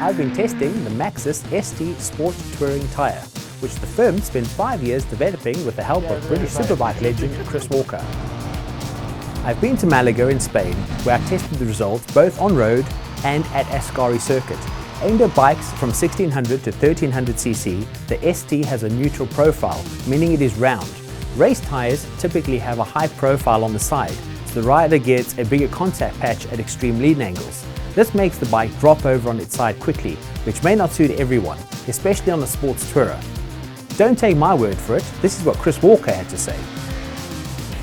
I've been testing the Maxxis ST Sport Touring tyre, which the firm spent 5 years developing with the help of British superbike legend Chris Walker. I've been to Malaga in Spain, where I tested the results both on road and at Ascari circuit. Aimed at bikes from 1600 to 1300cc, the ST has a neutral profile, meaning it is round. Race tyres typically have a high profile on the side, so the rider gets a bigger contact patch at extreme lean angles. This makes the bike drop over on its side quickly, which may not suit everyone, especially on a sports tourer. Don't take my word for it, this is what Chris Walker had to say.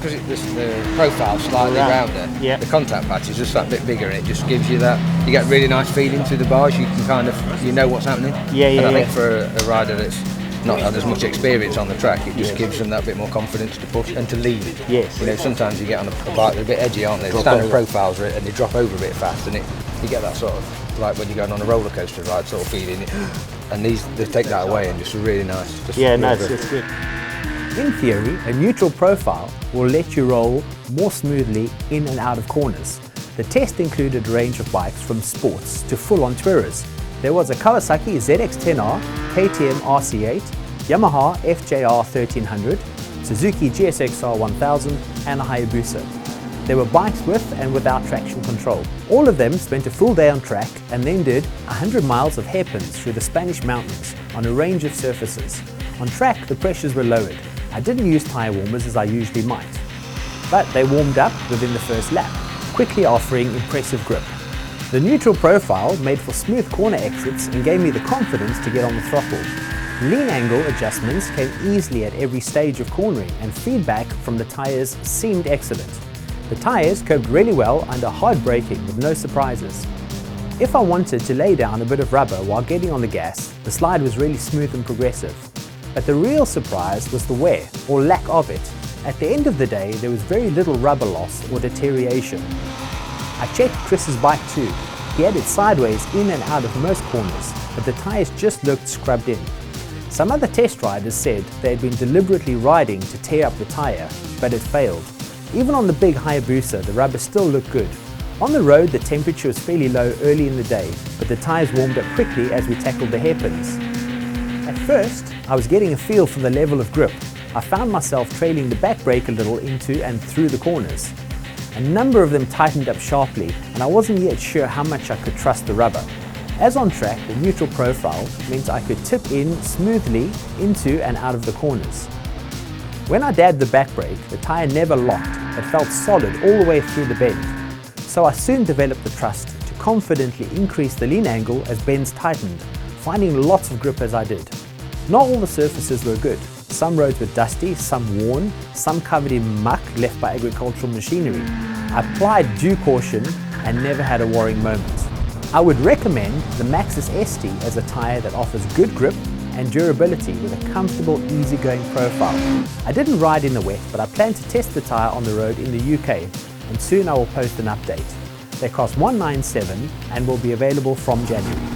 Because the profile's slightly rounder, the contact patch is just that bit bigger, and it just gives you that, you get really nice feeling through the bars, you can kind of, you know what's happening. And I think for a rider that's not had as much experience on the track, it just gives them that bit more confidence to push and to lead. Yes. You know, sometimes you get on a bike, they're a bit edgy, aren't they? The standard profiles are, and they drop over a bit fast, and you get that sort of, like when you're going on a roller coaster ride sort of feeling, and they take that away and just really nice. Just it's good. In theory, a neutral profile will let you roll more smoothly in and out of corners. The test included a range of bikes from sports to full-on tourers. There was a Kawasaki ZX-10R, KTM RC8, Yamaha FJR 1300, Suzuki GSX-R 1000 and a Hayabusa. There were bikes with and without traction control. All of them spent a full day on track and then did 100 miles of hairpins through the Spanish mountains on a range of surfaces. On track, the pressures were lowered. I didn't use tyre warmers as I usually might, but they warmed up within the first lap, quickly offering impressive grip. The neutral profile made for smooth corner exits and gave me the confidence to get on the throttle. Lean angle adjustments came easily at every stage of cornering, and feedback from the tyres seemed excellent. The tyres coped really well under hard braking with no surprises. If I wanted to lay down a bit of rubber while getting on the gas, the slide was really smooth and progressive. But the real surprise was the wear, or lack of it. At the end of the day, there was very little rubber loss or deterioration. I checked Chris's bike too. He had it sideways in and out of most corners, but the tyres just looked scrubbed in. Some other test riders said they had been deliberately riding to tear up the tyre, but it failed. Even on the big Hayabusa, the rubber still looked good. On the road, the temperature was fairly low early in the day, but the tyres warmed up quickly as we tackled the hairpins. At first, I was getting a feel for the level of grip. I found myself trailing the back brake a little into and through the corners. A number of them tightened up sharply, and I wasn't yet sure how much I could trust the rubber. As on track, the neutral profile meant I could tip in smoothly into and out of the corners. When I dabbed the back brake, the tyre never locked, but felt solid all the way through the bend. So I soon developed the trust to confidently increase the lean angle as bends tightened, finding lots of grip as I did. Not all the surfaces were good. Some roads were dusty, some worn, some covered in muck left by agricultural machinery. I applied due caution and never had a worrying moment. I would recommend the Maxxis ST as a tyre that offers good grip and durability with a comfortable, easygoing profile. I didn't ride in the wet, but I plan to test the tyre on the road in the UK, and soon I will post an update. They cost $197 and will be available from January.